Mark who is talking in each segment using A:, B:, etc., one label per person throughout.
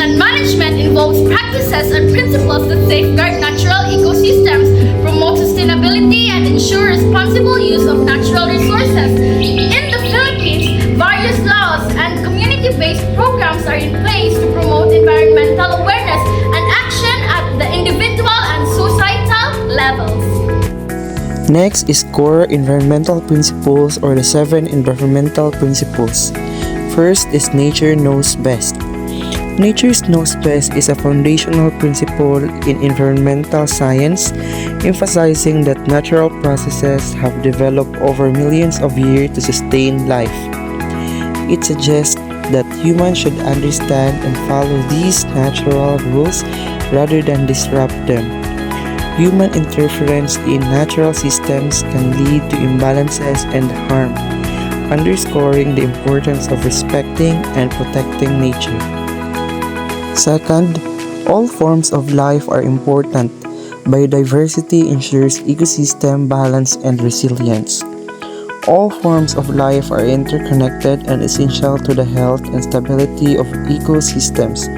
A: Land management involves practices and principles that safeguard natural ecosystems, promote sustainability, and ensure responsible use of natural resources. In the Philippines, various laws and community-based programs are in place to promote environmental awareness and action at the individual and societal levels.
B: Next is core environmental principles, or the 7 environmental principles. First is nature knows best. Nature knows best is a foundational principle in environmental science, emphasizing that natural processes have developed over millions of years to sustain life. It suggests that humans should understand and follow these natural rules rather than disrupt them. Human interference in natural systems can lead to imbalances and harm, underscoring the importance of respecting and protecting nature. Second, all forms of life are important. Biodiversity ensures ecosystem balance and resilience. All forms of life are interconnected and essential to the health and stability of ecosystems.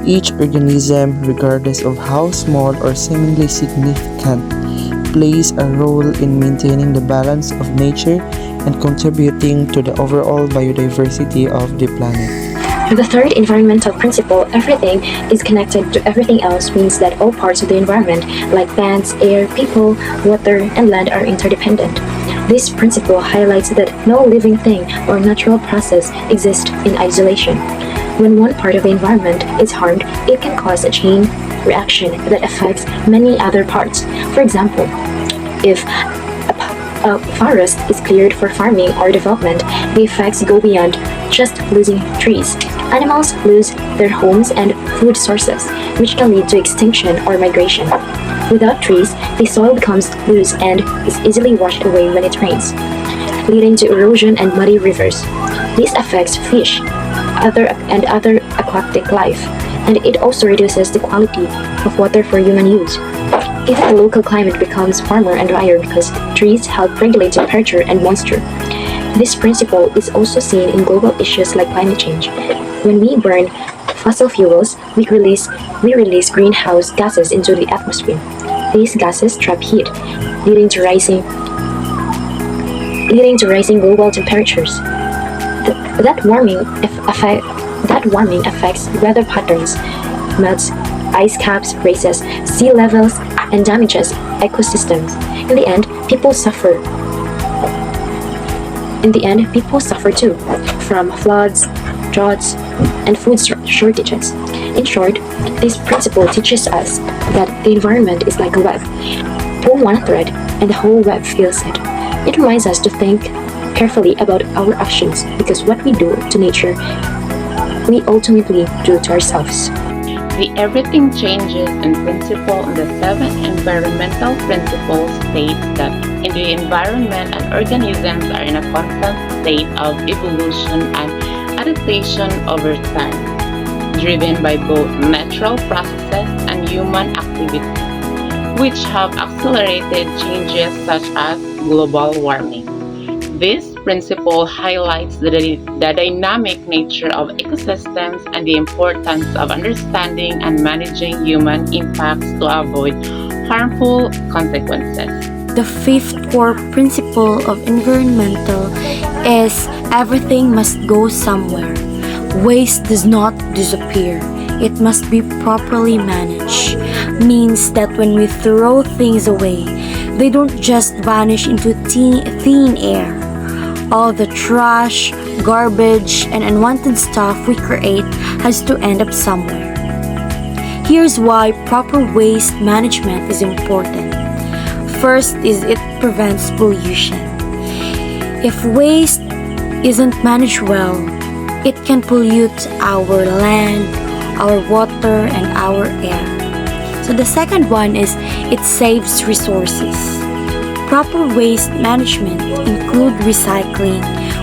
B: Each organism, regardless of how small or seemingly significant, plays a role in maintaining the balance of nature and contributing to the overall biodiversity of the planet.
C: The third environmental principle, everything is connected to everything else, means that all parts of the environment, like plants, air, people, water, and land, are interdependent. This principle highlights that no living thing or natural process exists in isolation. When one part of the environment is harmed, it can cause a chain reaction that affects many other parts. For example, if a forest is cleared for farming or development, the effects go beyond just losing trees. Animals lose their homes and food sources, which can lead to extinction or migration. Without trees, the soil becomes loose and is easily washed away when it rains, leading to erosion and muddy rivers. This affects fish and other aquatic life, and it also reduces the quality of water for human use. Even the local climate becomes warmer and drier because trees help regulate temperature and moisture. This principle is also seen in global issues like climate change. When we burn fossil fuels, we release greenhouse gases into the atmosphere. These gases trap heat, leading to rising global temperatures. That warming affects weather patterns, melts ice caps, raises sea levels, and damages ecosystems. In the end, people suffer too, from floods, droughts, and food shortages. In short, this principle teaches us that the environment is like a web. Pull one thread, and the whole web feels it. It reminds us to think carefully about our actions, because what we do to nature, we ultimately do to ourselves.
D: The everything changes in principle in the 7 environmental principles states that in the environment and organisms are in a constant state of evolution and adaptation over time, driven by both natural processes and human activities, which have accelerated changes such as global warming. This principle highlights the dynamic nature of ecosystems and the importance of understanding and managing human impacts to avoid harmful consequences.
E: The fifth core principle of environmental is everything must go somewhere. Waste does not disappear. It must be properly managed. Means that when we throw things away, they don't just vanish into thin air. All the trash, garbage, and unwanted stuff we create has to end up somewhere. Here's why proper waste management is important. First is it prevents pollution. If waste isn't managed well, it can pollute our land, our water, and our air. So the second one is it saves resources. Proper waste management include recycling,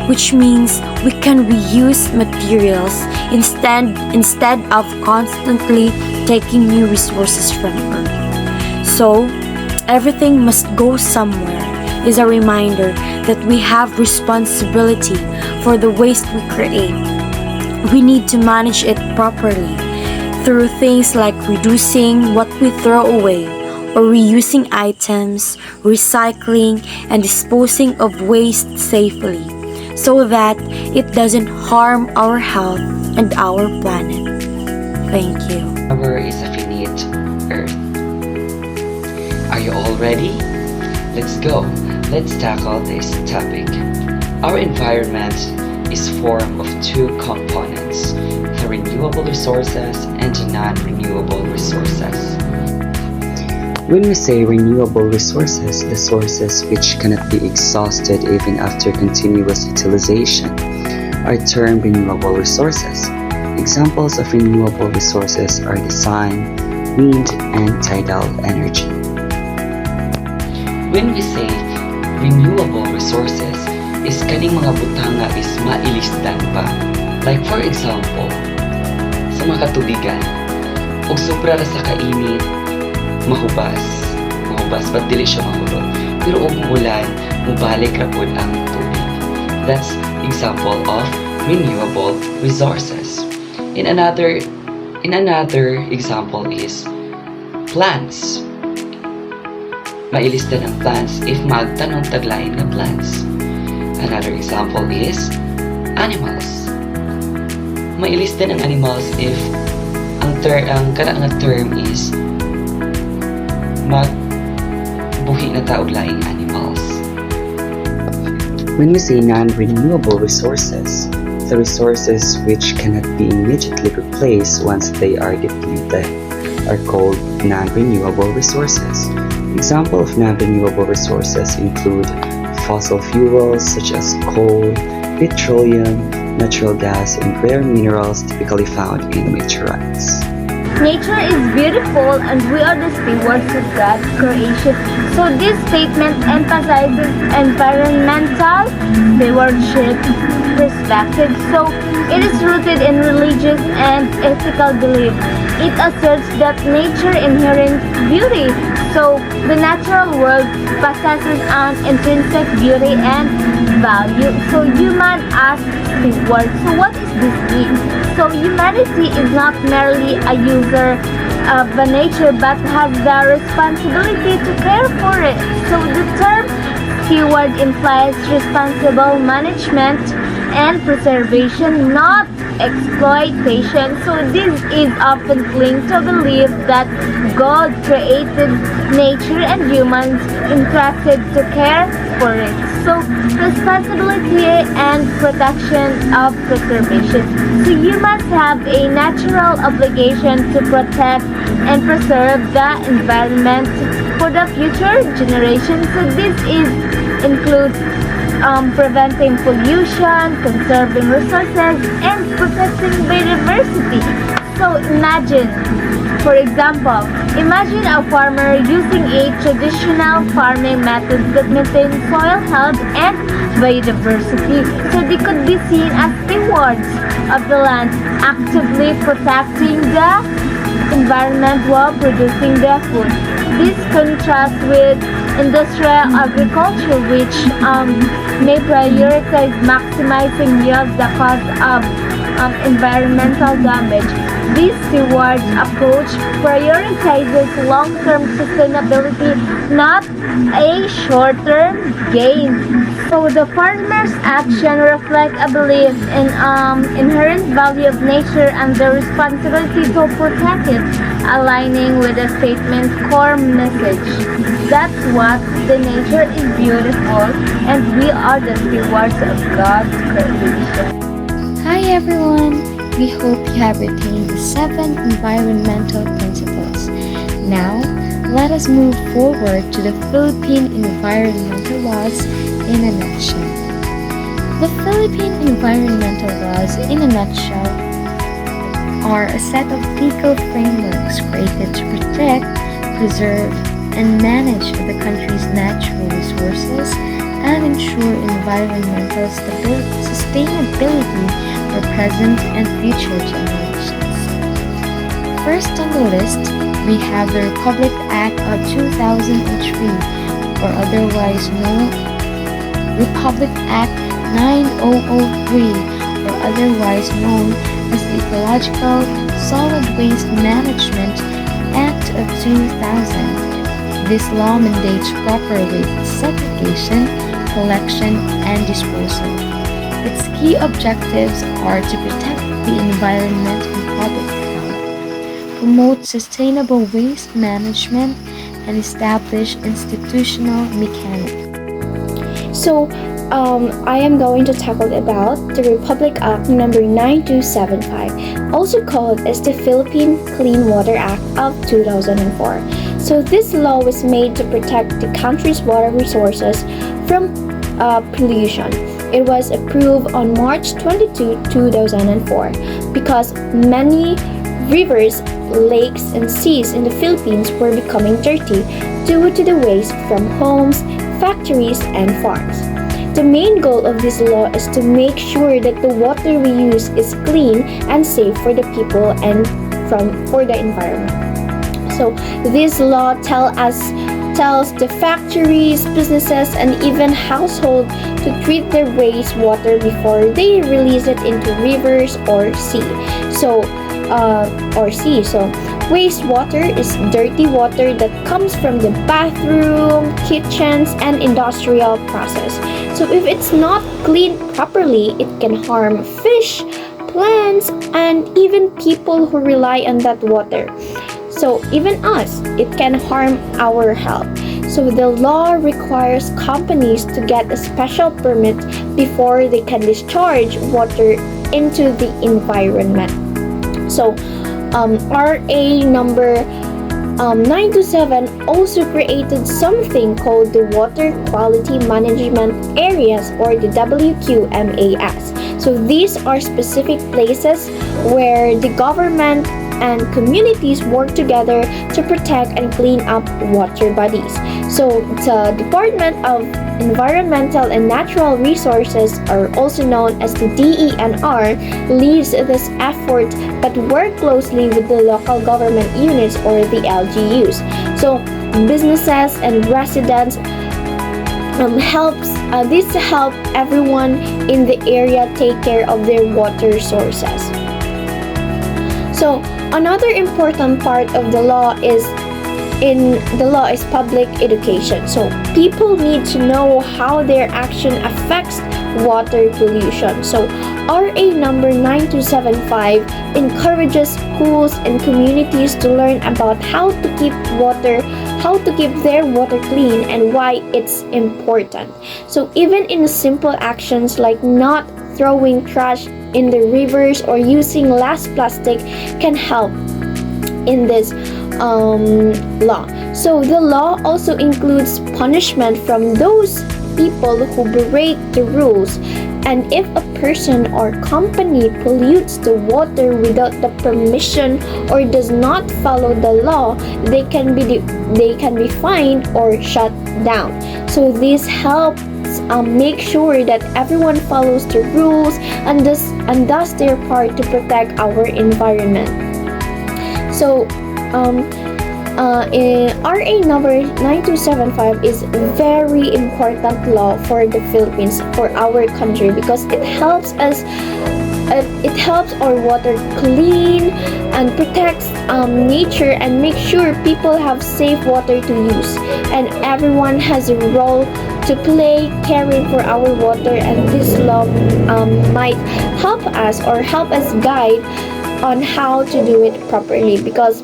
E: which means we can reuse materials instead of constantly taking new resources from Earth. So, everything must go somewhere is a reminder that we have responsibility for the waste we create. We need to manage it properly through things like reducing what we throw away, or reusing items, recycling, and disposing of waste safely so that it doesn't harm our health and our planet. Thank you.
F: Our is a finite Earth. Are you all ready? Let's go. Let's tackle this topic. Our environment is formed of two components, the renewable resources and the non-renewable resources.
G: When we say renewable resources, the sources which cannot be exhausted even after continuous utilization are termed renewable resources. Examples of renewable resources are the sun, wind, and tidal energy.
F: When we say renewable resources, is kaning mga butang nga is mailisdan pa. Like for example, sa mga katubigan, og sobra ra sa kainit, mahubas, ba't dili siya mahulog. Pero og mulan, mubalik ra pud ang tubig. That's example of renewable resources. In another example is plants. Mailisdan ang plants if magtanong taglain nga plants. Another example is animals. Mailisdan ang animals if ang kanang term is magbuhi na taog laing animals.
G: When we say non-renewable resources, the resources which cannot be immediately replaced once they are depleted are called non-renewable resources. Example of non-renewable resources include fossil fuels such as coal, petroleum, natural gas, and rare minerals typically found in meteorites.
A: Nature is beautiful and we are the stewards of God's creation. So this statement emphasizes environmental stewardship perspective. So it is rooted in religious and ethical belief. It asserts that nature inherits beauty. So the natural world possesses an intrinsic beauty and value. So human as steward. So what is this mean? So humanity is not merely a user of the nature but has the responsibility to care for it. So the term steward implies responsible management and preservation, not exploitation. So this is often linked to the belief that God created nature and humans entrusted to care for it. So responsibility and protection of preservation. So humans have a natural obligation to protect and preserve the environment for the future generations. So this includes preventing pollution, conserving resources, and protecting biodiversity. So imagine, for example, imagine a farmer using a traditional farming method that maintains soil health and biodiversity. So they could be seen as stewards of the land, actively protecting the environment while producing their food. This contrasts with industrial agriculture, which may prioritize maximizing yield at the cost of environmental damage. This steward approach prioritizes long-term sustainability, not a short-term gain. So the farmer's action reflects a belief in inherent value of nature and the responsibility to protect it, aligning with the statement's core message. That's what the nature is beautiful and we are the stewards of God's creation.
H: Hi everyone! We hope you have retained the 7 environmental principles. Now, let us move forward to the Philippine environmental laws in a nutshell. The Philippine environmental laws in a nutshell are a set of legal frameworks created to protect, preserve, and manage the country's natural resources and ensure environmental sustainability for present and future generations. First on the list, we have the Republic Act of 2003, or otherwise known Republic Act 9003, or otherwise known as the Ecological Solid Waste Management Act of 2000. This law mandates proper waste segregation, collection, and disposal. Its key objectives are to protect the environment and public health, promote sustainable waste management, and establish institutional mechanics.
I: So, I am going to tackle about the Republic Act number 9275, also called as the Philippine Clean Water Act of 2004. So this law was made to protect the country's water resources from pollution. It was approved on March 22, 2004, because many rivers, lakes, and seas in the Philippines were becoming dirty due to the waste from homes, factories, and farms. The main goal of this law is to make sure that the water we use is clean and safe for the people and for the environment. So this law tells the factories, businesses, and even households to treat their wastewater before they release it into rivers or sea. So wastewater is dirty water that comes from the bathroom, kitchens, and industrial process. So if it's not cleaned properly, it can harm fish, plants, and even people who rely on that water. So even us, it can harm our health. So the law requires companies to get a special permit before they can discharge water into the environment. So RA number 927 also created something called the Water Quality Management Areas, or the WQMAS. So these are specific places where the government and communities work together to protect and clean up water bodies. So the Department of Environmental and Natural Resources, are also known as the DENR, leads this effort but work closely with the local government units, or the LGUs. So businesses and residents help everyone in the area take care of their water sources. So another important part of the law is public education. So people need to know how their action affects water pollution. So RA number 9275 encourages schools and communities to learn about how to keep their water clean and why it's important. So even in simple actions like not throwing trash in the rivers or using less plastic can help in this law. So the law also includes punishment from those people who break the rules, and if a person or company pollutes the water without the permission or does not follow the law, they can be fined or shut down. So this helps make sure that everyone follows the rules and does their part to protect our environment. So RA number 9275 is very important law for the Philippines, for our country, because it helps our water clean and protects nature and make sure people have safe water to use, and everyone has a role to play caring for our water, and this law might help us guide on how to do it properly, because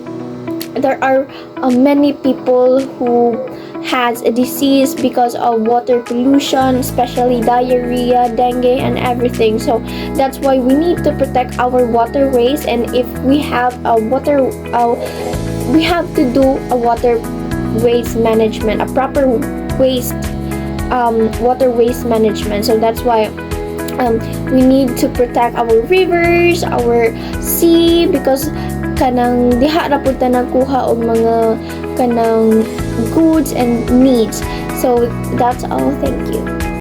I: there are many people who has a disease because of water pollution, especially diarrhea, dengue, and everything. So that's why we need to protect our waterways, and if we have we have to do a water waste management, a proper water waste management. So that's why we need to protect our rivers, our sea, because kanang diha ra pud ta nagkuha og mga kanang goods and needs. So that's all. Thank you.